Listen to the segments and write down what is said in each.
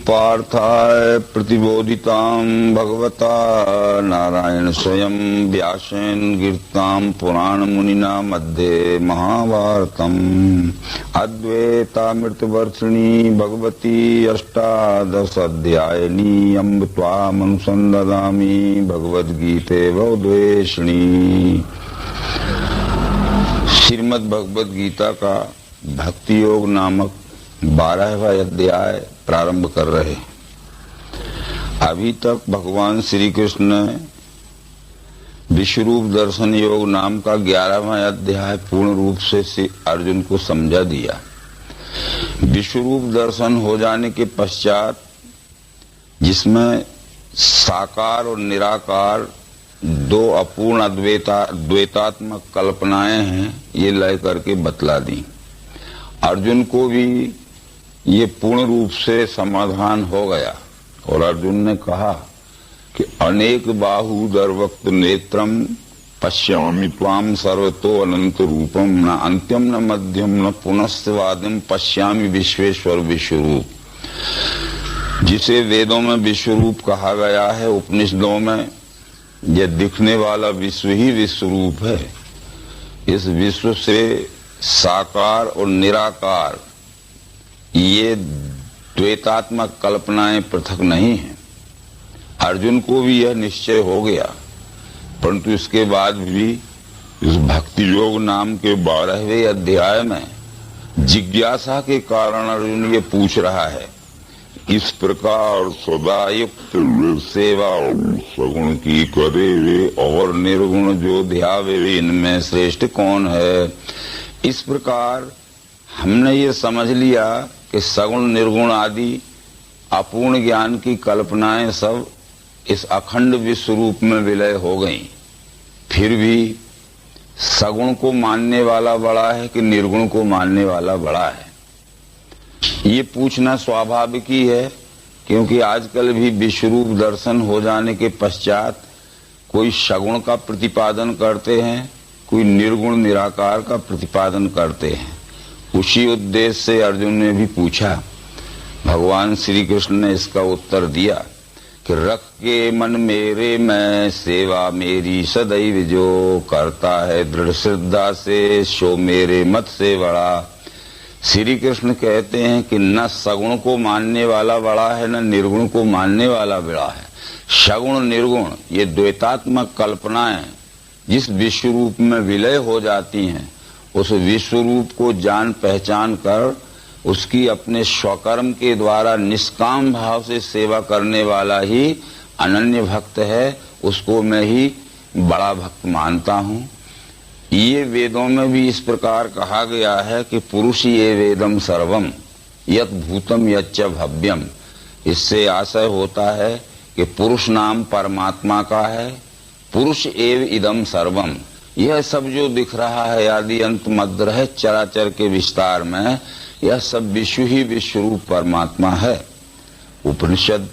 पार्थाय प्रतिबोधितां भगवता नारायण स्वयं व्यासेन गिरतां पुराण मुनिना मध्ये महाभारतम् अद्वैतामृतवर्षिणी भगवती अष्टादशाध्यायिनी अम्ब त्वामनुसन्दधामि भगवद्गीते भवद्वेषिणी। श्रीमद् भगवद गीता का भक्ति योग नामक 12वां अध्याय प्रारंभ कर रहे। अभी तक भगवान श्री कृष्ण ने विश्वरूप दर्शन योग नाम का 11वां अध्याय पूर्ण रूप से अर्जुन को समझा दिया। विश्वरूप दर्शन हो जाने के पश्चात जिसमें साकार और निराकार दो अपूर्ण द्वैतात्मक कल्पनाएं हैं, ये लय करके बतला दी। अर्जुन को भी ये पूर्ण रूप से समाधान हो गया और अर्जुन ने कहा कि अनेक बाहु दर्वक्त नेत्रम पश्यामि त्वाम सर्वतो अनंत रूपम न अंत्यम न मध्यम न पुनस्वादिम पश्यामि विश्वेश्वर विश्वरूप। जिसे वेदों में विश्वरूप कहा गया है, उपनिषदों में यह दिखने वाला विश्व ही विश्वरूप है। इस विश्व से साकार और निराकार ये द्वैतात्मक कल्पनाएं पृथक नहीं हैं। अर्जुन को भी यह निश्चय हो गया, परंतु इसके बाद भी इस भक्ति योग नाम के 12वें अध्याय में जिज्ञासा के कारण अर्जुन ये पूछ रहा है, इस प्रकार सदा युक्त सेवा सगुण की करे वे और निर्गुण जो ध्यावे वे, इनमें श्रेष्ठ कौन है। इस प्रकार हमने ये समझ लिया कि सगुण निर्गुण आदि अपूर्ण ज्ञान की कल्पनाएं सब इस अखंड विश्व रूप में विलय हो गईं। फिर भी सगुण को मानने वाला बड़ा है कि निर्गुण को मानने वाला बड़ा है, ये पूछना स्वाभाविक ही है। क्योंकि आजकल भी विश्वरूप दर्शन हो जाने के पश्चात कोई सगुण का प्रतिपादन करते हैं, कोई निर्गुण निराकार का प्रतिपादन करते हैं। उसी उद्देश्य से अर्जुन ने भी पूछा। भगवान श्री कृष्ण ने इसका उत्तर दिया कि रख के मन मेरे में सेवा मेरी सदैव जो करता है दृढ़ श्रद्धा से सो मेरे मत से बड़ा। श्री कृष्ण कहते हैं कि न सगुण को मानने वाला बड़ा है, न निर्गुण को मानने वाला बड़ा है। सगुण निर्गुण ये द्वैतात्मक कल्पनाएं जिस विश्व रूप में विलय हो जाती हैं, उस विश्व रूप को जान पहचान कर उसकी अपने स्वकर्म के द्वारा निष्काम भाव से सेवा करने वाला ही अनन्य भक्त है। उसको मैं ही बड़ा भक्त मानता हूँ। ये वेदों में भी इस प्रकार कहा गया है कि पुरुष ये वेदम सर्वम यत भूतम यच्च भव्यम। इससे आशय होता है कि पुरुष नाम परमात्मा का है, पुरुष एव इदम सर्वम। यह सब जो दिख रहा है आदि अंत मध्य है चराचर के विस्तार में, यह सब विश्व ही विश्वरूप परमात्मा है। उपनिषद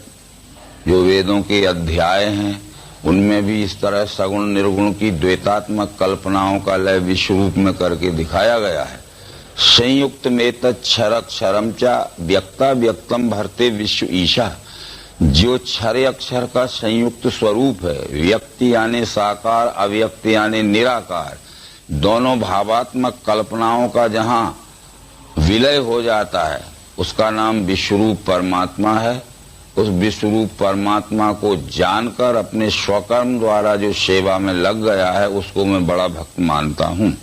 जो वेदों के अध्याय हैं उनमें भी इस तरह सगुण निर्गुण की द्वैतात्मक कल्पनाओं का लय विश्वरूप में करके दिखाया गया है। संयुक्त में तत्क्षरक्षरम चा व्यक्ता व्यक्तम भरते विश्व ईशा। जो क्षर अक्षर का संयुक्त स्वरूप है, व्यक्ति यानी साकार, अव्यक्त यानी निराकार, दोनों भावात्मक कल्पनाओं का जहां विलय हो जाता है उसका नाम विश्वरूप परमात्मा है। उस विश्वरूप परमात्मा को जानकर अपने स्वकर्म द्वारा जो सेवा में लग गया है उसको मैं बड़ा भक्त मानता हूँ।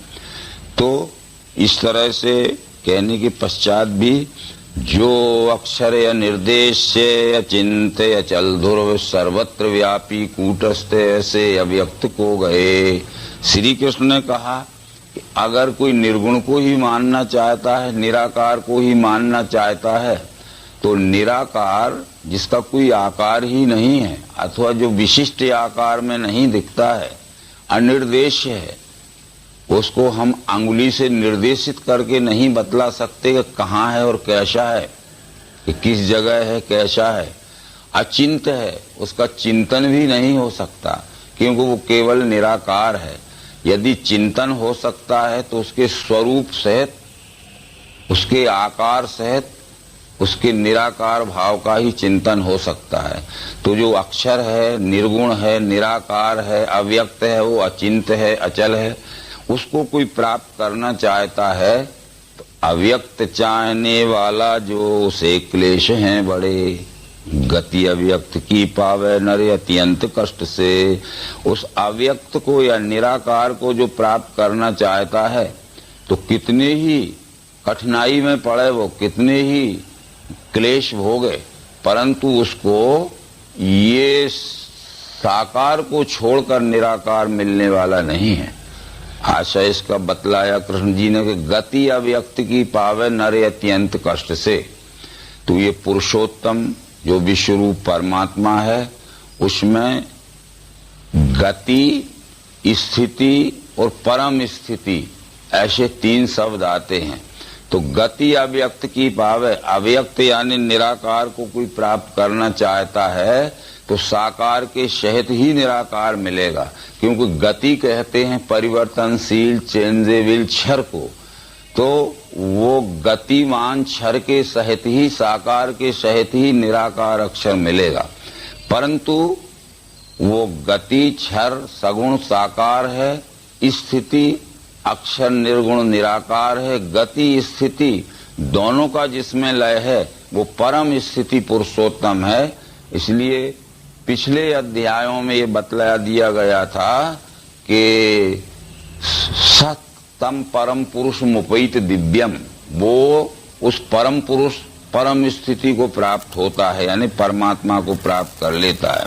तो इस तरह से कहने के पश्चात भी जो अक्षर या निर्देश से अचिंत अचल ध्रुव सर्वत्र व्यापी कूटस्थ ऐसे अव्यक्त को गए। श्री कृष्ण ने कहा कि अगर कोई निर्गुण को ही मानना चाहता है, निराकार को ही मानना चाहता है, तो निराकार जिसका कोई आकार ही नहीं है अथवा जो विशिष्ट आकार में नहीं दिखता है, अनिर्देश्य है, उसको हम अंगुली से निर्देशित करके नहीं बतला सकते कि कहाँ है और कैसा है, कि किस जगह है, कैसा है। अचिंत है, उसका चिंतन भी नहीं हो सकता क्योंकि वो केवल निराकार है। यदि चिंतन हो सकता है तो उसके स्वरूप सहित, उसके आकार सहित, उसके निराकार भाव का ही चिंतन हो सकता है। तो जो अक्षर है, निर्गुण है, निराकार है, अव्यक्त है, वो अचिंत्य है, अचल है, उसको कोई प्राप्त करना चाहता है तो अव्यक्त चाहने वाला जो से क्लेश हैं बड़े, गति अव्यक्त की पावे नरे अत्यंत कष्ट से। उस अव्यक्त को या निराकार को जो प्राप्त करना चाहता है तो कितने ही कठिनाई में पड़े, वो कितने ही क्लेश भोगे, परंतु उसको ये साकार को छोड़कर निराकार मिलने वाला नहीं है। आशय इसका बतलाया कृष्ण जी ने कि गति अव्यक्त की पावे नरे अत्यंत कष्ट से। तो ये पुरुषोत्तम जो विश्वरूप परमात्मा है, उसमें गति, स्थिति और परम स्थिति ऐसे 3 शब्द आते हैं। तो गति अव्यक्त की पावे, अव्यक्त यानी निराकार को कोई प्राप्त करना चाहता है तो साकार के सहित ही निराकार मिलेगा, क्योंकि गति कहते हैं परिवर्तनशील, चेंजेबल क्षर को। तो वो गतिमान क्षर के सहित ही, साकार के सहित ही निराकार अक्षर मिलेगा। परंतु वो गति क्षर सगुण साकार है, स्थिति अक्षर निर्गुण निराकार है। गति स्थिति दोनों का जिसमें लय है वो परम स्थिति पुरुषोत्तम है। इसलिए पिछले अध्यायों में ये बतलाया दिया गया था कि सतम परम पुरुष मुपैत दिव्यम, वो उस परम पुरुष परम स्थिति को प्राप्त होता है, यानी परमात्मा को प्राप्त कर लेता है।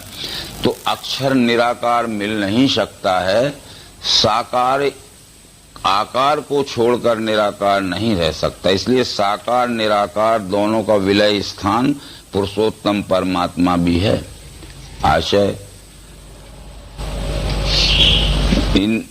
तो अक्षर निराकार मिल नहीं सकता है, साकार आकार को छोड़कर निराकार नहीं रह सकता। इसलिए साकार निराकार दोनों का विलय स्थान पुरुषोत्तम परमात्मा भी है। आशय इन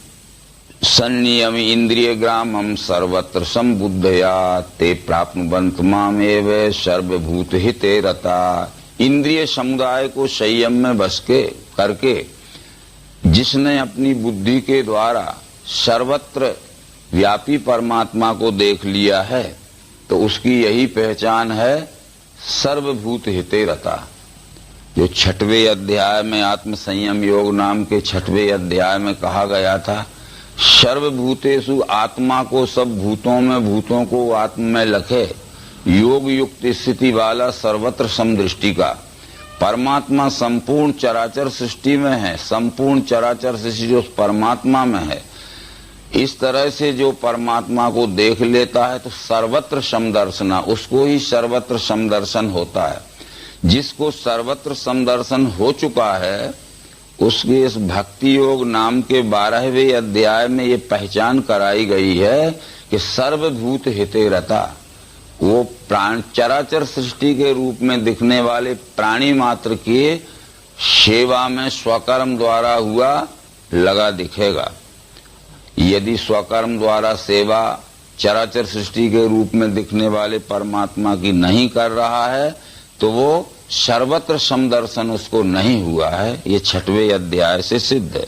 संनियम इंद्रिय ग्रामम सर्वत्र संबुद्धया ते प्राप्नुवन्त मामेव सर्वभूत हिते रता। इंद्रिय समुदाय को संयम में बस के करके जिसने अपनी बुद्धि के द्वारा सर्वत्र व्यापी परमात्मा को देख लिया है तो उसकी यही पहचान है सर्वभूत हिते रता। जो 6वें अध्याय में आत्म संयम योग नाम के 6वें अध्याय में कहा गया था, सर्वभूतेषु आत्मा को सब भूतों में, भूतों को आत्मा में लखे, योग युक्त स्थिति वाला सर्वत्र समदृष्टि का। परमात्मा संपूर्ण चराचर सृष्टि में है, संपूर्ण चराचर सृष्टि जो परमात्मा में है। इस तरह से जो परमात्मा को देख लेता है तो सर्वत्र समदर्शना, उसको ही सर्वत्र समदर्शन होता है। जिसको सर्वत्र समदर्शन हो चुका है उसके इस भक्ति योग नाम के 12वें अध्याय में ये पहचान कराई गई है कि सर्वभूत हिते रता। वो प्राण चराचर सृष्टि के रूप में दिखने वाले प्राणी मात्र की सेवा में स्वकर्म द्वारा हुआ लगा दिखेगा। यदि स्वकर्म द्वारा सेवा चराचर सृष्टि के रूप में दिखने वाले परमात्मा की नहीं कर रहा है तो वो सर्वत्र समदर्शन उसको नहीं हुआ है। ये 6वें अध्याय से सिद्ध है।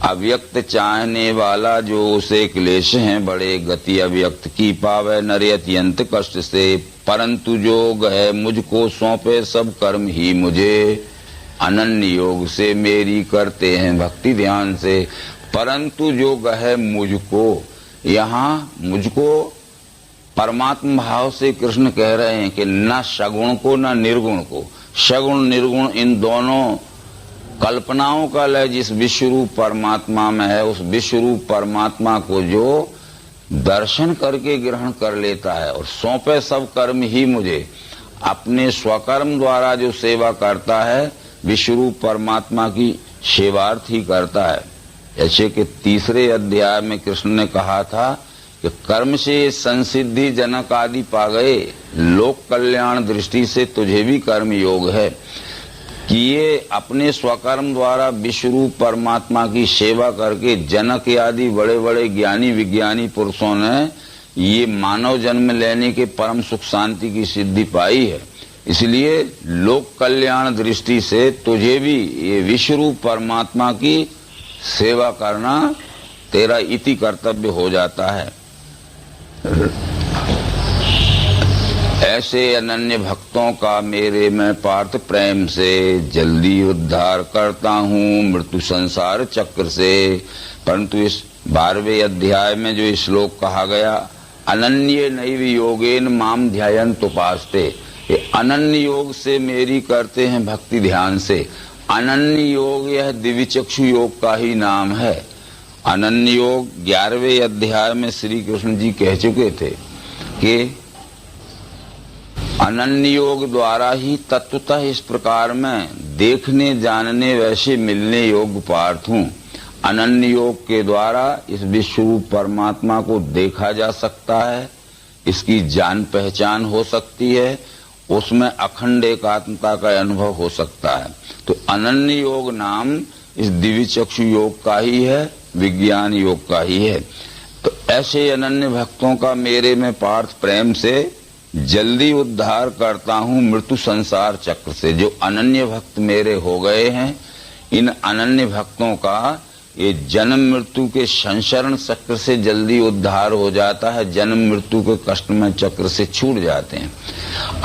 अव्यक्त चाहने वाला जो उसे क्लेश हैं बड़े, गति अव्यक्त की पावे नरे अत्यंत कष्ट से। परंतु जो है मुझको सौंपे सब कर्म ही मुझे, अनन्य योग से मेरी करते हैं भक्ति ध्यान से। परंतु जो है मुझको, यहाँ मुझको परमात्मा भाव से कृष्ण कह रहे हैं कि न सगुण को न निर्गुण को। सगुण निर्गुण इन दोनों कल्पनाओं का लय जिस विश्वरूप परमात्मा में है, उस विश्वरूप परमात्मा को जो दर्शन करके ग्रहण कर लेता है और सौंपे सब कर्म ही मुझे, अपने स्वकर्म द्वारा जो सेवा करता है विश्वरूप परमात्मा की सेवार्थ ही करता है। जैसे कि 3रे अध्याय में कृष्ण ने कहा था कि कर्म से संसिद्धि जनक आदि पा गए, लोक कल्याण दृष्टि से तुझे भी कर्म योग है कि ये अपने स्वकर्म द्वारा विश्वरूप परमात्मा की सेवा करके जनक आदि बड़े बड़े ज्ञानी विज्ञानी पुरुषों ने ये मानव जन्म लेने के परम सुख शांति की सिद्धि पाई है। इसलिए लोक कल्याण दृष्टि से तुझे भी ये विश्वरूप परमात्मा की सेवा करना तेरा इति कर्तव्य हो जाता है। ऐसे अनन्य भक्तों का मेरे मैं पार्थ प्रेम से जल्दी उद्धार करता हूँ मृत्यु संसार चक्र से। परंतु इस 12वें अध्याय में जो श्लोक कहा गया, अनन्य नैव योगेन माम ध्यायन्त उपास्ते, ये अनन्य योग से मेरी करते हैं भक्ति ध्यान से। अनन्य योग यह दिव्य चक्षु योग का ही नाम है। अनन्य योग 11वें अध्याय में श्री कृष्ण जी कह चुके थे कि अनन्य योग द्वारा ही तत्वतः इस प्रकार में देखने जानने वैसे मिलने योग्य पार्थ हूँ। अनन्य योग के द्वारा इस विश्वरूप परमात्मा को देखा जा सकता है, इसकी जान पहचान हो सकती है, उसमें अखंड एकात्मता का अनुभव हो सकता है। तो अनन्य योग नाम इस दिव्य चक्षु योग का ही है, विज्ञान योग का ही है। तो ऐसे अनन्य भक्तों का मेरे में पार्थ प्रेम से जल्दी उद्धार करता हूँ मृत्यु संसार चक्र से। जो अनन्य भक्त मेरे हो गए हैं, इन अनन्य भक्तों का ये जन्म मृत्यु के संसरण चक्र से जल्दी उद्धार हो जाता है, जन्म मृत्यु के कष्टमय चक्र से छूट जाते हैं।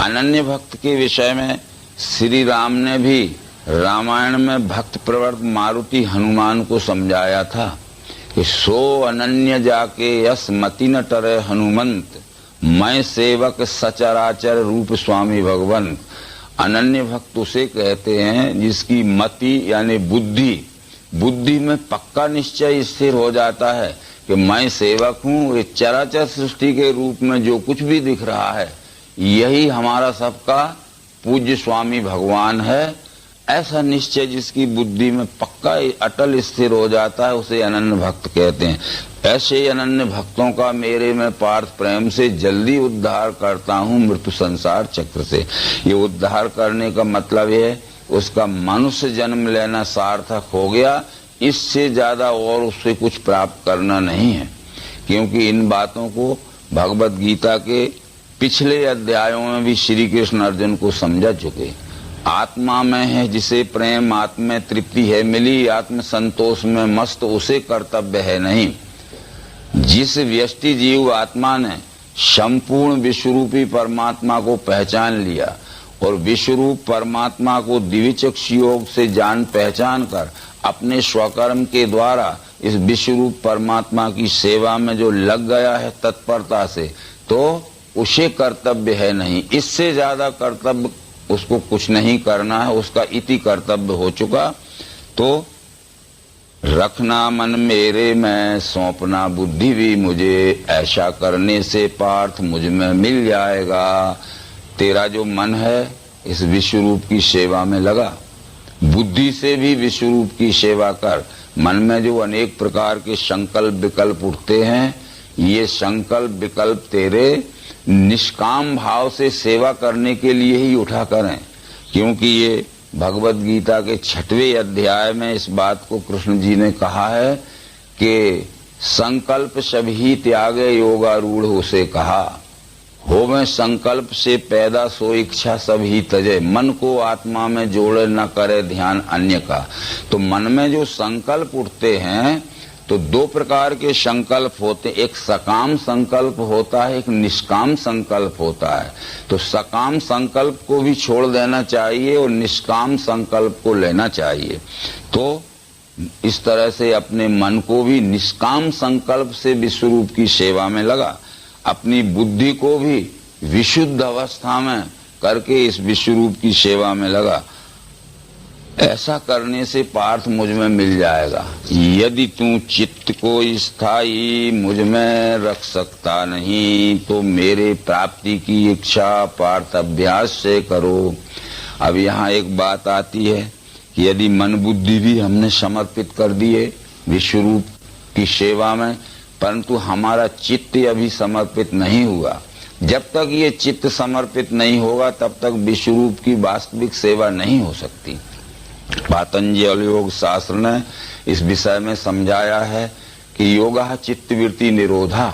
अनन्य भक्त के विषय में श्री राम ने भी रामायण में भक्त प्रवर्त मारुति हनुमान को समझाया था कि सो अनन्य जाके यस मति न टरे हनुमंत, मैं सेवक सचराचर रूप स्वामी भगवंत। अनन्य भक्त उसे कहते हैं जिसकी मति यानी बुद्धि में पक्का निश्चय स्थिर हो जाता है कि मैं सेवक हूँ, ये चराचर सृष्टि के रूप में जो कुछ भी दिख रहा है यही हमारा सबका पूज्य स्वामी भगवान है। ऐसा निश्चय जिसकी बुद्धि में पक्का अटल स्थिर हो जाता है उसे अनन्य भक्त कहते हैं। ऐसे अनन्य भक्तों का मेरे में पार्थ प्रेम से जल्दी उद्धार करता हूँ मृत्यु संसार चक्र से। ये उद्धार करने का मतलब है उसका मनुष्य जन्म लेना सार्थक हो गया, इससे ज्यादा और उससे कुछ प्राप्त करना नहीं है। क्योंकि इन बातों को भगवत गीता के पिछले अध्यायों में भी श्री कृष्ण अर्जुन को समझा चुके। आत्मा में है जिसे प्रेम, आत्म में तृप्ति है मिली, आत्म संतोष में मस्त, उसे कर्तव्य है नहीं। जिस व्यष्टि जीव आत्मा ने संपूर्ण विश्वरूपी परमात्मा को पहचान लिया और विश्वरूप परमात्मा को दिव्य चक्षु योग से जान पहचान कर अपने स्वकर्म के द्वारा इस विश्वरूप परमात्मा की सेवा में जो लग गया है तत्परता से, तो उसे कर्तव्य है नहीं। इससे ज्यादा कर्तव्य उसको कुछ नहीं करना है, उसका इति कर्तव्य हो चुका। तो रखना मन मेरे में, सौंपना बुद्धि भी मुझे, ऐसा करने से पार्थ मुझ में मिल जाएगा। तेरा जो मन है इस विश्वरूप की सेवा में लगा, बुद्धि से भी विश्वरूप की सेवा कर। मन में जो अनेक प्रकार के संकल्प विकल्प उठते हैं, ये संकल्प विकल्प तेरे निष्काम भाव से सेवा करने के लिए ही उठा करें। क्योंकि ये भगवत गीता के 6वें अध्याय में इस बात को कृष्ण जी ने कहा है कि संकल्प सभी त्यागे योगारूढ़ उसे कहा, हो में संकल्प से पैदा सो इच्छा सभी तजे, मन को आत्मा में जोड़े न करे ध्यान अन्य का। तो मन में जो संकल्प उठते हैं तो दो प्रकार के संकल्प होते हैं, एक सकाम संकल्प होता है, एक निष्काम संकल्प होता है। तो सकाम संकल्प को भी छोड़ देना चाहिए और निष्काम संकल्प को लेना चाहिए। तो इस तरह से अपने मन को भी निष्काम संकल्प से विश्वरूप की सेवा में लगा, अपनी बुद्धि को भी विशुद्ध अवस्था में करके इस विश्वरूप की सेवा में लगा। ऐसा करने से पार्थ मुझ में मिल जाएगा। यदि तू चित्त को स्थायी मुझ में रख सकता नहीं तो मेरे प्राप्ति की इच्छा पार्थ अभ्यास से करो। अब यहाँ एक बात आती है कि यदि मन बुद्धि भी हमने समर्पित कर दिए विश्वरूप की सेवा में, परंतु हमारा चित्त अभी समर्पित नहीं हुआ। जब तक ये चित्त समर्पित नहीं होगा तब तक विश्वरूप की वास्तविक सेवा नहीं हो सकती। पातंजलि योग शास्त्र ने इस विषय में समझाया है कि योगा चित्त वृत्ति निरोधा,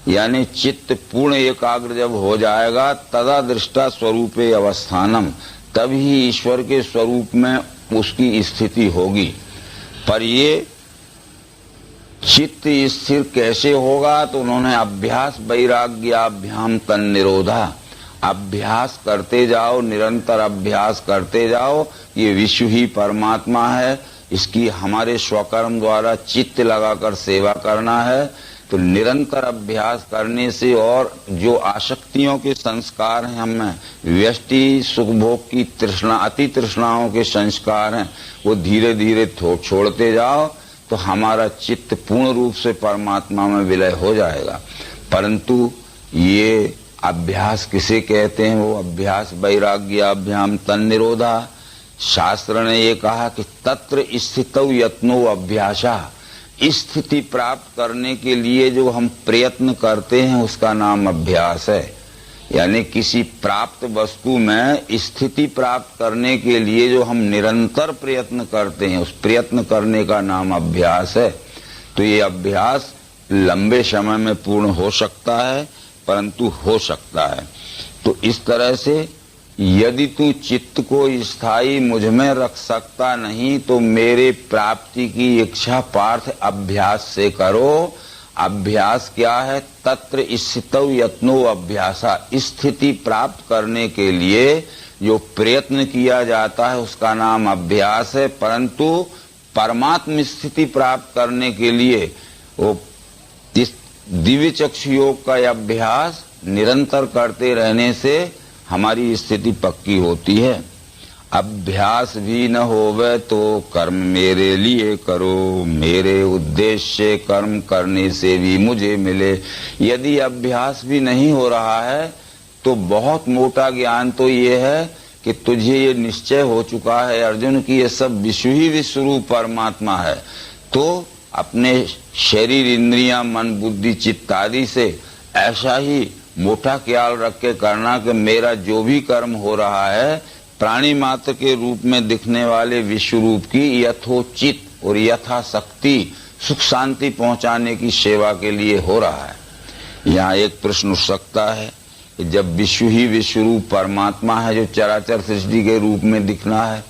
यानी चित्त पूर्ण एकाग्र जब हो जाएगा तदा दृष्टा स्वरूपे अवस्थानम, तभी ईश्वर के स्वरूप में उसकी स्थिति होगी। पर ये चित्त स्थिर कैसे होगा, तो उन्होंने अभ्यास वैराग्याभ्याम तन निरोधा, अभ्यास करते जाओ, निरंतर अभ्यास करते जाओ। ये विश्व ही परमात्मा है, इसकी हमारे स्वकर्म द्वारा चित्त लगाकर सेवा करना है। तो निरंतर अभ्यास करने से और जो आसक्तियों के संस्कार हैं हमें, व्यष्टि सुख भोग की तृष्णा, अति तृष्णाओं के संस्कार हैं, वो धीरे धीरे छोड़ते जाओ तो हमारा चित्त पूर्ण रूप से परमात्मा में विलय हो जाएगा। परंतु ये अभ्यास किसे कहते हैं? वो अभ्यास वैराग्याभ्याम तन्निरोधा। शास्त्र ने ये कहा कि तत्र स्थितौ यत्नो अभ्यासा। स्थिति प्राप्त करने के लिए जो हम प्रयत्न करते हैं उसका नाम अभ्यास है। यानी किसी प्राप्त वस्तु में स्थिति प्राप्त करने के लिए जो हम निरंतर प्रयत्न करते हैं, उस प्रयत्न करने का नाम अभ्यास है। तो ये अभ्यास लंबे समय में पूर्ण हो सकता है, परंतु हो सकता है। तो इस तरह से यदि तू चित्त को स्थायी मुझ में रख सकता नहीं तो मेरे प्राप्ति की इच्छा पार्थ अभ्यास से करो। अभ्यास क्या है? तत्र स्थितौ यत्नो अभ्यासा। स्थिति प्राप्त करने के लिए जो प्रयत्न किया जाता है उसका नाम अभ्यास है। परंतु परमात्म स्थिति प्राप्त करने के लिए वो दिव्य चक्षु योग का अभ्यास निरंतर करते रहने से हमारी स्थिति पक्की होती है। अभ्यास भी न होवे तो कर्म मेरे लिए करो, मेरे उद्देश्य से कर्म करने से भी मुझे मिले। यदि अभ्यास भी नहीं हो रहा है तो बहुत मोटा ज्ञान तो ये है कि तुझे ये निश्चय हो चुका है अर्जुन की ये सब विश्व ही विश्वरूप परमात्मा है। तो अपने शरीर, इंद्रियां, मन, बुद्धि, चित्त आदि से ऐसा ही मोटा ख्याल रख के करना कि मेरा जो भी कर्म हो रहा है प्राणी मात्र के रूप में दिखने वाले विश्व रूप की यथोचित और यथाशक्ति सुख शांति पहुंचाने की सेवा के लिए हो रहा है। यहाँ एक प्रश्न उठ सकता है कि जब विश्व ही विश्व रूप परमात्मा है जो चराचर सृष्टि के रूप में दिखना है,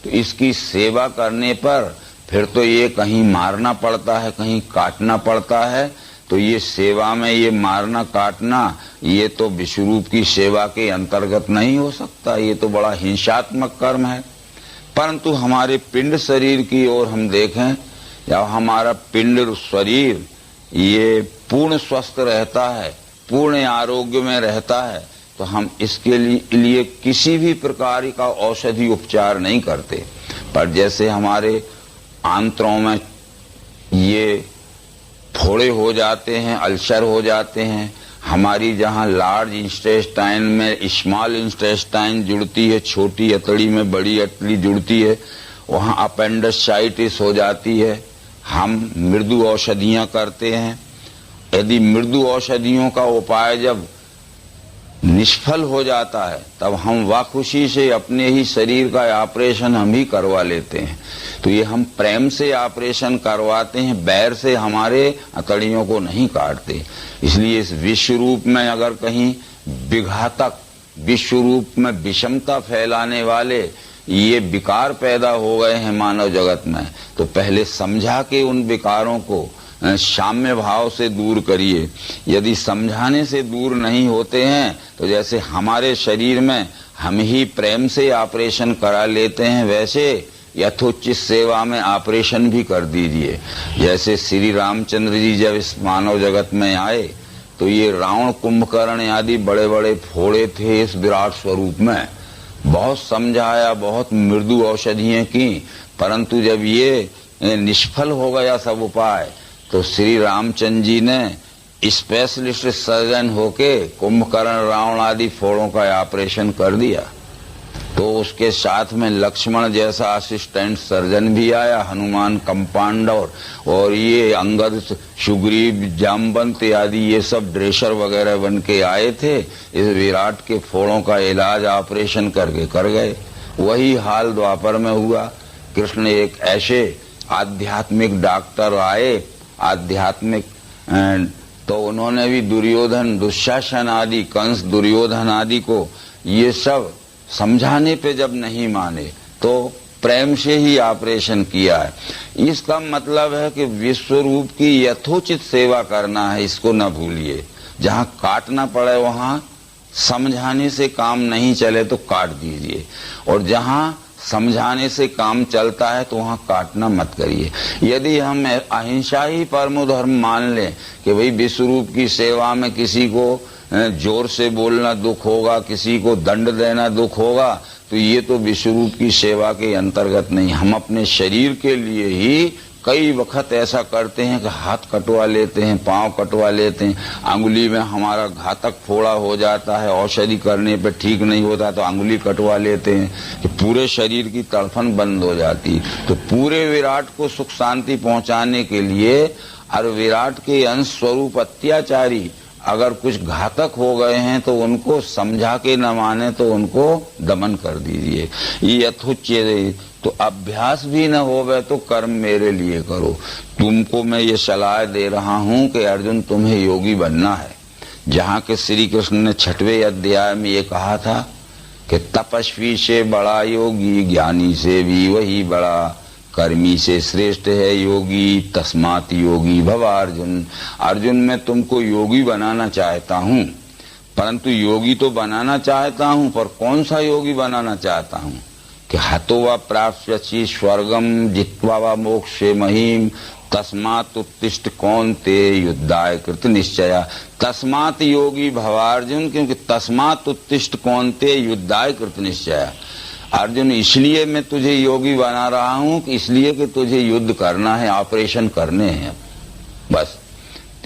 तो इसकी सेवा करने पर फिर तो ये कहीं मारना पड़ता है, कहीं काटना पड़ता है। तो ये सेवा में ये मारना काटना ये तो विश्वरूप की सेवा के अंतर्गत नहीं हो सकता, ये तो बड़ा हिंसात्मक कर्म है। परंतु हमारे पिंड शरीर की ओर हम देखें, या हमारा पिंड शरीर ये पूर्ण स्वस्थ रहता है, पूर्ण आरोग्य में रहता है, तो हम इसके लिए किसी भी प्रकार का औषधि उपचार नहीं करते। पर जैसे हमारे आंत्रों में ये फोड़े हो जाते हैं, अल्सर हो जाते हैं, हमारी जहाँ लार्ज इंटेस्टाइन में स्मॉल इंटेस्टाइन जुड़ती है, छोटी अतड़ी में बड़ी अतड़ी जुड़ती है, वहाँ अपेंडिसाइटिस हो जाती है। हम मृदु औषधियाँ करते हैं। यदि मृदु औषधियों का उपाय जब निष्फल हो जाता है तब हम वाखुशी से अपने ही शरीर का ऑपरेशन हम ही करवा लेते हैं। तो ये हम प्रेम से ऑपरेशन करवाते हैं, बैर से हमारे अतड़ियों को नहीं काटते। इसलिए इस विश्व रूप में अगर कहीं विघातक, विश्व रूप में विषमता फैलाने वाले ये विकार पैदा हो गए हैं मानव जगत में, तो पहले समझा के उन विकारों को साम्य भाव से दूर करिए। यदि समझाने से दूर नहीं होते हैं तो जैसे हमारे शरीर में हम ही प्रेम से ऑपरेशन करा लेते हैं, वैसे यथोचित सेवा में ऑपरेशन भी कर दीजिए। जैसे श्री रामचंद्र जी जब इस मानव जगत में आए तो ये रावण, कुंभकर्ण आदि बड़े बड़े फोड़े थे इस विराट स्वरूप में। बहुत समझाया, बहुत मृदु औषधियां की, परंतु जब ये निष्फल हो गया सब उपाय तो श्री रामचंद्र जी ने स्पेशलिस्ट सर्जन होके कुंभकर्ण, रावण आदि फोड़ों का ऑपरेशन कर दिया। तो उसके साथ में लक्ष्मण जैसा असिस्टेंट सर्जन भी आया, हनुमान कंपाउंडर, और ये अंगद, सुग्रीव, जामवंत आदि ये सब ड्रेसर वगैरह बन के आए थे। इस विराट के फोड़ों का इलाज ऑपरेशन करके कर गए। वही हाल द्वापर में हुआ। कृष्ण एक ऐसे आध्यात्मिक डॉक्टर आए, आध्यात्मिक, तो उन्होंने भी दुर्योधन, दुशासन आदि, कंस, दुर्योधन आदि को ये सब समझाने पे जब नहीं माने तो प्रेम से ही ऑपरेशन किया है। इसका मतलब है कि विश्व रूप की यथोचित सेवा करना है, इसको न भूलिए। जहाँ काटना पड़े वहाँ समझाने से काम नहीं चले तो काट दीजिए, और जहां समझाने से काम चलता है तो वहां काटना मत करिए। यदि हम अहिंसा ही परमो धर्म मान लें कि भाई विश्वरूप की सेवा में किसी को जोर से बोलना दुख होगा, किसी को दंड देना दुख होगा, तो ये तो विश्वरूप की सेवा के अंतर्गत नहीं। हम अपने शरीर के लिए ही कई वक्त ऐसा करते हैं कि हाथ कटवा लेते हैं, पांव कटवा लेते हैं, अंगुली में हमारा घातक फोड़ा हो जाता है, औषधि करने पे ठीक नहीं होता तो अंगुली कटवा लेते हैं कि पूरे शरीर की तड़फन बंद हो जाती है। तो पूरे विराट को सुख शांति पहुंचाने के लिए और विराट के अंश स्वरूप अत्याचारी अगर कुछ घातक हो गए हैं तो उनको समझा के न माने तो उनको दमन कर दीजिए। ये यथोच्य तो अभ्यास भी न होवे तो कर्म मेरे लिए करो। तुमको मैं ये सलाह दे रहा हूं कि अर्जुन तुम्हें योगी बनना है। जहां के श्री कृष्ण ने 6वें अध्याय में ये कहा था कि तपस्वी से बड़ा योगी, ज्ञानी से भी वही बड़ा, कर्मी से श्रेष्ठ है योगी, तस्मात् योगी भव अर्जुन। अर्जुन मैं तुमको योगी बनाना चाहता हूं, परंतु योगी तो बनाना चाहता हूं, पर कौन सा योगी बनाना चाहता हूं कि हतो वा प्राप्स्यसि स्वर्गम जित्वा वा मोक्षे महीम तस्मात् उत्तिष्ठ कौन्ते युद्धाय कृत निश्चया। तस्मात् योगी भवार्जुन, क्योंकि तस्मात् उत्तिष्ठ कौन्ते युद्धाय कृत निश्चया। अर्जुन इसलिए मैं तुझे योगी बना रहा हूं कि इसलिए कि तुझे युद्ध करना है, ऑपरेशन करने हैं, बस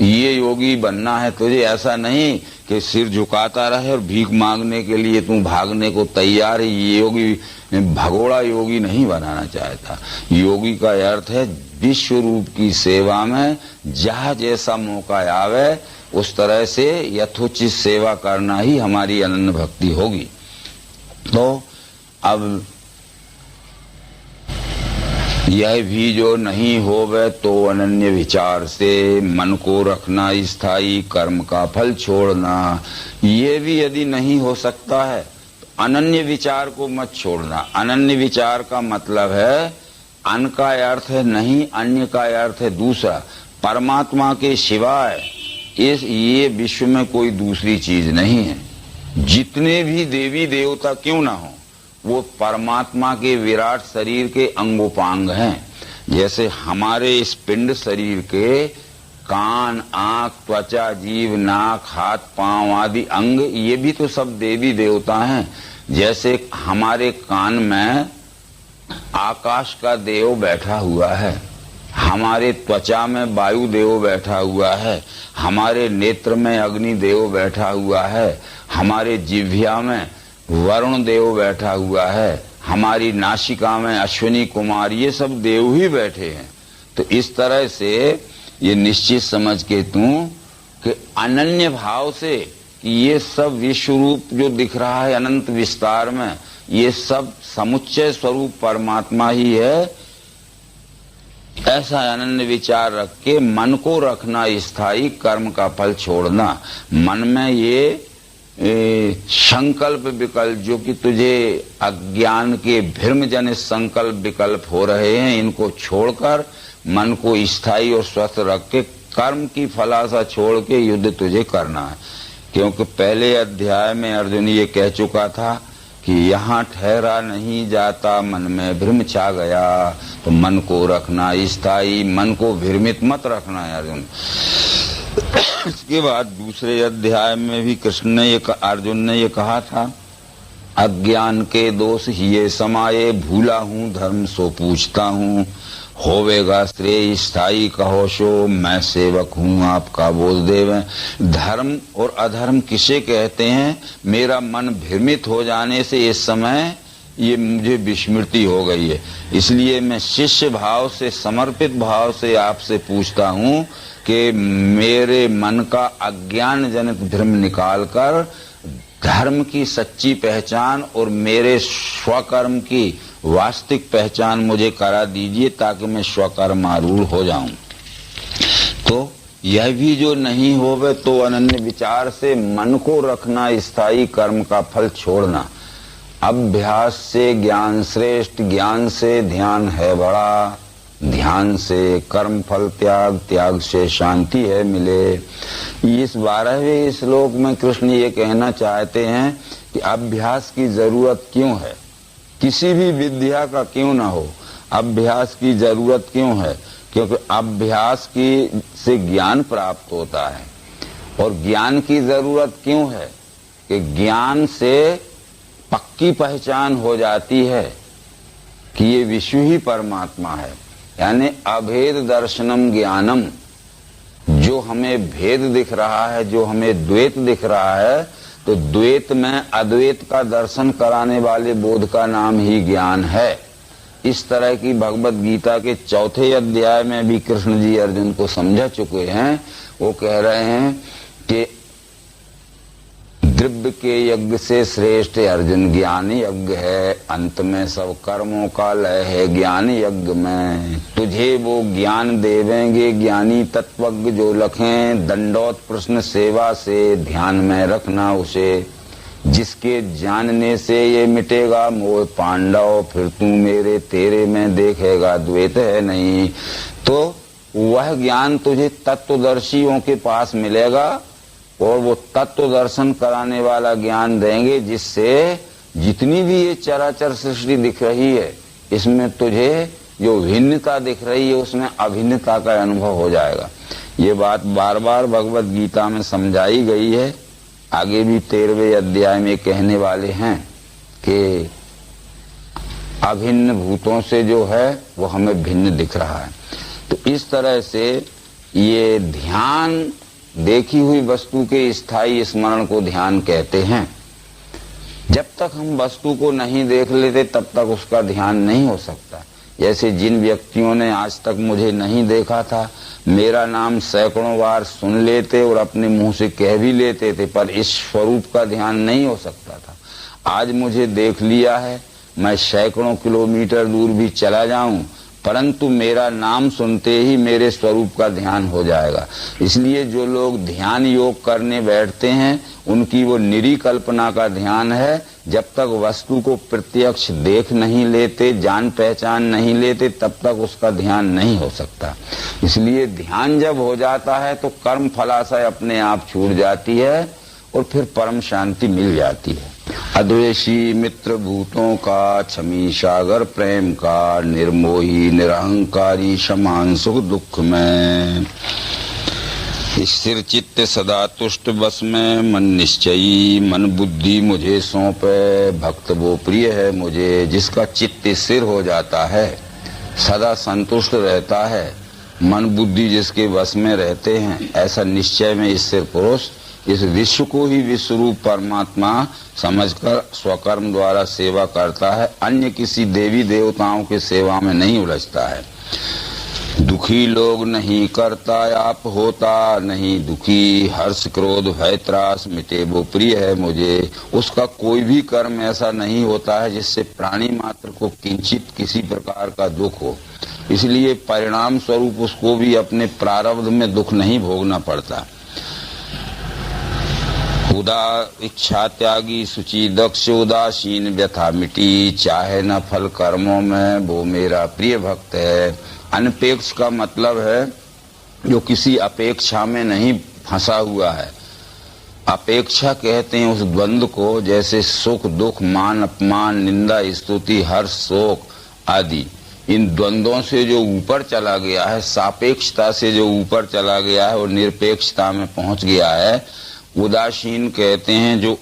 ये योगी बनना है तुझे। ऐसा नहीं कि सिर झुकाता रहे और भीख मांगने के लिए तू भागने को तैयार है। ये योगी भगोड़ा योगी नहीं बनाना चाहता। योगी का अर्थ है विश्व रूप की सेवा में जहाँ जैसा मौका आवे उस तरह से यथोचित सेवा करना ही हमारी अनन्य भक्ति होगी। तो अब यह भी जो नहीं होवे तो अनन्य विचार से मन को रखना स्थायी, कर्म का फल छोड़ना, ये भी यदि नहीं हो सकता है तो अनन्य विचार को मत छोड़ना। अनन्य विचार का मतलब है अन का अर्थ है नहीं, अन्य का अर्थ है दूसरा। परमात्मा के सिवाय ये विश्व में कोई दूसरी चीज नहीं है। जितने भी देवी देवता क्यों ना हो वो परमात्मा के विराट शरीर के अंगोपांग हैं। जैसे हमारे इस पिंड शरीर के कान, आंख, त्वचा, जीव, नाक, हाथ, पांव आदि अंग ये भी तो सब देवी देवता हैं। जैसे हमारे कान में आकाश का देव बैठा हुआ है, हमारे त्वचा में वायु देव बैठा हुआ है, हमारे नेत्र में अग्नि देव बैठा हुआ है, हमारे जिह्वा में वरुण देव बैठा हुआ है, हमारी नासिका में अश्विनी कुमार, ये सब देव ही बैठे हैं। तो इस तरह से ये निश्चित समझ के तू कि अनन्य भाव से कि ये सब विश्व रूप जो दिख रहा है अनंत विस्तार में ये सब समुच्चय स्वरूप परमात्मा ही है, ऐसा अनन्य विचार रख के मन को रखना स्थायी, कर्म का फल छोड़ना। मन में ये संकल्प विकल्प जो कि तुझे अज्ञान के भ्रम जनित संकल्प विकल्प हो रहे हैं, इनको छोड़कर मन को स्थायी और स्वस्थ रख के कर्म की फलासा छोड़ के युद्ध तुझे करना है। क्योंकि पहले अध्याय में अर्जुन ये कह चुका था कि यहाँ ठहरा नहीं जाता, मन में भ्रम छा गया, तो मन को रखना स्थायी, मन को भ्रमित मत रखना है अर्जुन। इसके बाद दूसरे अध्याय में भी कृष्ण ने अर्जुन ने ये कहा था, अज्ञान के दोष हिये समाये, भूला हूँ धर्म सो पूछता हूँ, होवेगा श्रेय स्थायी कहो सो, मैं सेवक हूँ आपका बोल देवे। धर्म और अधर्म किसे कहते हैं? मेरा मन भ्रमित हो जाने से इस समय ये मुझे विस्मृति हो गई है, इसलिए मैं शिष्य भाव से, समर्पित भाव से आपसे पूछता हूँ कि मेरे मन का अज्ञान जनित भ्रम निकालकर धर्म की सच्ची पहचान और मेरे स्वकर्म की वास्तविक पहचान मुझे करा दीजिए ताकि मैं स्वकर्मारूढ़ हो जाऊं। तो यह भी जो नहीं होवे तो अनन्य विचार से मन को रखना स्थायी, कर्म का फल छोड़ना। अभ्यास से ज्ञान श्रेष्ठ, ज्ञान से ध्यान है बड़ा, ध्यान से कर्म फल त्याग, त्याग से शांति है मिले। इस 12वें श्लोक में कृष्ण ये कहना चाहते हैं कि अभ्यास की जरूरत क्यों है, किसी भी विद्या का क्यों ना हो, अभ्यास की जरूरत क्यों है? क्योंकि अभ्यास की से ज्ञान प्राप्त होता है। और ज्ञान की जरूरत क्यों है? कि ज्ञान से पक्की पहचान हो जाती है कि ये विश्व ही परमात्मा है, यानी अभेद दर्शनम ज्ञानम। जो हमें भेद दिख रहा है, जो हमें द्वैत दिख रहा है, तो द्वैत में अद्वैत का दर्शन कराने वाले बोध का नाम ही ज्ञान है। इस तरह की भगवत गीता के 4थे अध्याय में भी कृष्ण जी अर्जुन को समझा चुके हैं। वो कह रहे हैं कि द्रव्य के यज्ञ से श्रेष्ठ अर्जुन ज्ञान यज्ञ है, अंत में सब कर्मों का लय है ज्ञान यज्ञ में। तुझे वो ज्ञान देवेंगे ज्ञानी तत्वज्ञ जो लखें, दंडौत प्रश्न सेवा से ध्यान में रखना उसे। जिसके जानने से ये मिटेगा मोह पांडव, फिर तू मेरे तेरे में देखेगा द्वैत है नहीं। तो वह ज्ञान तुझे तत्वदर्शियों के पास मिलेगा और वो तत्व दर्शन कराने वाला ज्ञान देंगे, जिससे जितनी भी ये चराचर सृष्टि दिख रही है, इसमें तुझे जो भिन्नता दिख रही है उसमें अभिन्नता का अनुभव हो जाएगा। ये बात बार बार भगवत गीता में समझाई गई है। आगे भी 13वें अध्याय में कहने वाले हैं कि अभिन्न भूतों से जो है वो हमें भिन्न दिख रहा है। तो इस तरह से ये ध्यान देखी हुई वस्तु के स्थायी स्मरण को ध्यान कहते हैं। जब तक हम वस्तु को नहीं देख लेते तब तक उसका ध्यान नहीं हो सकता। जैसे जिन व्यक्तियों ने आज तक मुझे नहीं देखा था, मेरा नाम सैकड़ों बार सुन लेते और अपने मुंह से कह भी लेते थे, पर इस स्वरूप का ध्यान नहीं हो सकता था। आज मुझे देख लिया है, मैं सैकड़ों किलोमीटर दूर भी चला जाऊं, परंतु मेरा नाम सुनते ही मेरे स्वरूप का ध्यान हो जाएगा। इसलिए जो लोग ध्यान योग करने बैठते हैं उनकी वो निरी कल्पना का ध्यान है। जब तक वस्तु को प्रत्यक्ष देख नहीं लेते, जान पहचान नहीं लेते, तब तक उसका ध्यान नहीं हो सकता। इसलिए ध्यान जब हो जाता है तो कर्म फलाशय अपने आप छूट जाती है और फिर परम शांति मिल जाती है। अद्वेषी मित्र भूतों का, क्षमी सागर प्रेम का, निर्मोही निरहंकारी समान सुख दुख में। स्थिर चित्त सदा तुष्ट बस में, मन निश्चयी मन बुद्धि मुझे सौंपे। भक्त वो प्रिय है मुझे जिसका चित्त स्थिर हो जाता है, सदा संतुष्ट रहता है, मन बुद्धि जिसके वश में रहते हैं। ऐसा निश्चय में स्थिर पुरुष इस विश्व को ही विश्वरूप परमात्मा समझकर स्वकर्म द्वारा सेवा करता है, अन्य किसी देवी देवताओं के सेवा में नहीं उलझता है। दुखी लोग नहीं करता आप होता नहीं दुखी, हर्ष क्रोध भय त्रास मिटे वो प्रिय है मुझे। उसका कोई भी कर्म ऐसा नहीं होता है जिससे प्राणी मात्र को किंचित किसी प्रकार का दुख हो। इसलिए परिणाम स्वरूप उसको भी अपने प्रारब्ध में दुख नहीं भोगना पड़ता। उदा इच्छा त्यागी सुचि दक्ष, उदासीन व्यथा मिटी, चाहे न फल कर्मों में वो मेरा प्रिय भक्त है। अनपेक्ष का मतलब है जो किसी अपेक्षा में नहीं फंसा हुआ है। अपेक्षा कहते हैं उस द्वंद्व को, जैसे सुख दुख, मान अपमान, निंदा स्तुति, हर्ष शोक आदि, इन द्वंद्वों से जो ऊपर चला गया है, सापेक्षता से जो ऊपर चला गया है और निरपेक्षता में पहुंच गया है। उदासीन कहते हैं जो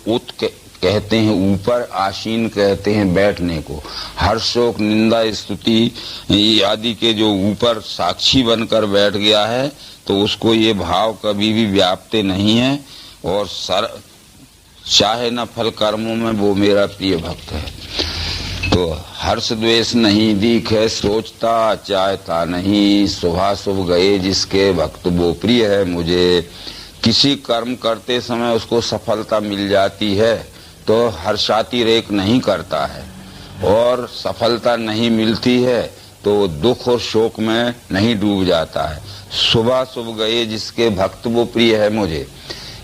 कहते हैं ऊपर, आसीन कहते हैं बैठने को। हर्ष शोक निंदा स्तुति आदि के जो ऊपर साक्षी बनकर बैठ गया है, तो उसको ये भाव कभी भी व्याप्ते नहीं है। और चाहे न फल कर्मों में वो मेरा प्रिय भक्त है। तो हर्ष द्वेष नहीं दिखे सोचता, चाहता नहीं शुभाशुभ गए जिसके भक्त वो प्रिय है मुझे। किसी कर्म करते समय उसको सफलता मिल जाती है तो हर्षातिरेक नहीं करता है, और सफलता नहीं मिलती है तो दुख और शोक में नहीं डूब जाता है। शुभाशुभ गए जिसके भक्त वो प्रिय है मुझे।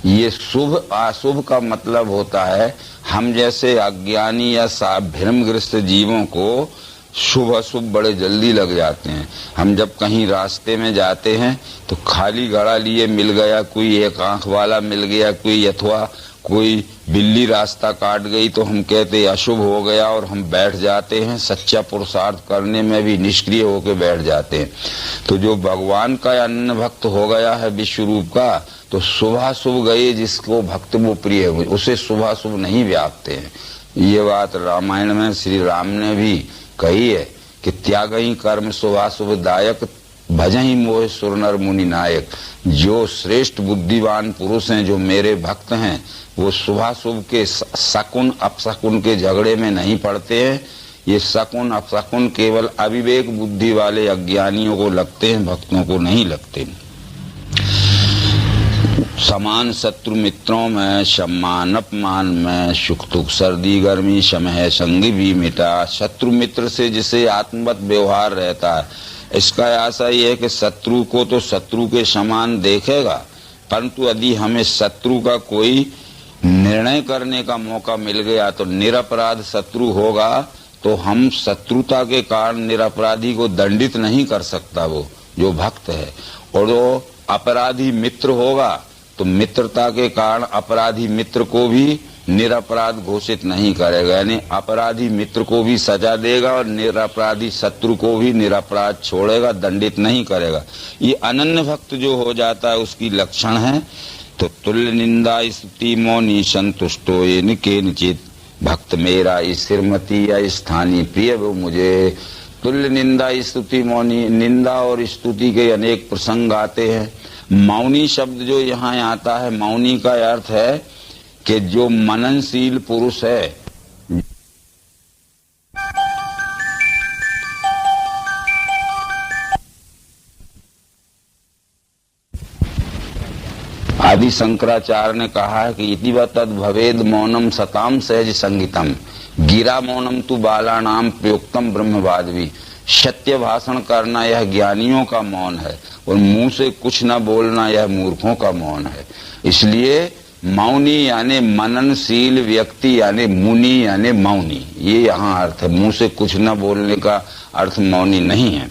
ये शुभ अशुभ का मतलब होता है हम जैसे अज्ञानी या भ्रमग्रस्त जीवों को शुभ अशुभ बड़े जल्दी लग जाते हैं। हम जब कहीं रास्ते में जाते हैं तो खाली घड़ा लिए मिल गया, कोई एक आंख वाला मिल गया, कोई अथवा कोई बिल्ली रास्ता काट गई तो हम कहते अशुभ हो गया और हम बैठ जाते हैं, सच्चा पुरुषार्थ करने में भी निष्क्रिय होकर बैठ जाते हैं। तो जो भगवान का अनन्य भक्त हो गया है विश्व रूप का, तो शुभाशुभ गए जिसको भक्त वो प्रिय हुए, उसे शुभाशुभ नहीं व्यापते हैं। ये बात रामायण में श्री राम ने भी कही है कि त्यागहि कर्म शुभाशुभ दायक, भजहि मोह सुर नर मुनि नायक। जो श्रेष्ठ बुद्धिवान पुरुष हैं, जो मेरे भक्त हैं, वो शुभाशुभ के शकुन अपशकुन के झगड़े में नहीं पड़ते हैं। ये शकुन अपशकुन केवल अविवेक बुद्धि वाले अज्ञानियों को लगते हैं, भक्तों को नहीं लगते। समान शत्रु मित्रों में, सम्मान अपमान में, सुख दुख सर्दी गर्मी समय संगी भी मिटा। शत्रु मित्र से जिसे आत्मवत व्यवहार रहता है, इसका आशा यह है कि शत्रु को तो शत्रु के समान देखेगा, परंतु यदि हमें शत्रु का कोई निर्णय करने का मौका मिल गया तो निरपराध शत्रु होगा, तो हम शत्रुता के कारण निरपराधी को दंडित नहीं कर सकता वो जो भक्त है। और वो अपराधी मित्र होगा तो मित्रता के कारण अपराधी मित्र को भी निरपराध घोषित नहीं करेगा, यानी अपराधी मित्र को भी सजा देगा और निरपराधी शत्रु को भी निरपराध छोड़ेगा, दंडित नहीं करेगा। ये अनन्य भक्त जो हो जाता है उसकी लक्षण है। तो तुल्य निंदा स्तुति मौनी संतुष्टो येन केनचित्, भक्त मेरा स्थिरमति या स्थानीय प्रिय वो मुझे। तुल्य निंदा स्तुति मौनी, निंदा और स्तुति के अनेक प्रसंग आते हैं। मौनी शब्द जो यहाँ आता है, मौनी का अर्थ है कि जो मननशील पुरुष है, आदि शंकराचार्य ने कहा है कि इति व तद भवेद मौनम सताम सहज संगीतम, गिरा मौनम तु बालानाम प्रयुक्तम ब्रह्मवादवी। सत्य भाषण करना यह ज्ञानियों का मौन है और मुंह से कुछ न बोलना यह मूर्खों का मौन है। इसलिए मौनी यानी मननशील व्यक्ति यानी मुनि यानी मौनी, ये यहाँ अर्थ है। मुंह से कुछ न बोलने का अर्थ मौनी नहीं है।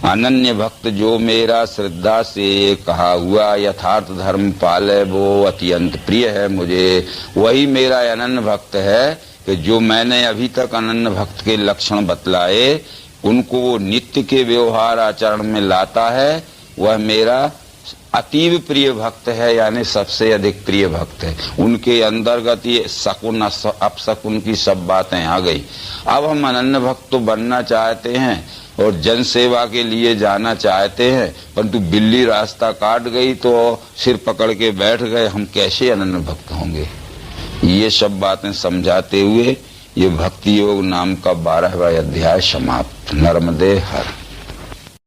अनन्य भक्त जो मेरा श्रद्धा से कहा हुआ यथार्थ धर्म पाले वो अत्यंत प्रिय है मुझे। वही मेरा अनन्य भक्त है कि जो मैंने अभी तक अनन्य भक्त के लक्षण बतलाए उनको वो नित्य के व्यवहार आचरण में लाता है, वह मेरा अतीव प्रिय भक्त है, यानी सबसे अधिक प्रिय भक्त है। उनके अंतर्गत ये शकुन अपशकुन की सब बातें आ गई। अब हम अनन्य भक्त तो बनना चाहते हैं और जन सेवा के लिए जाना चाहते हैं, परंतु बिल्ली रास्ता काट गई तो सिर पकड़ के बैठ गए, हम कैसे अनन्य भक्त होंगे। ये सब बातें समझाते हुए ये भक्ति योग नाम का 12वां अध्याय समाप्त। नर्मदे हर।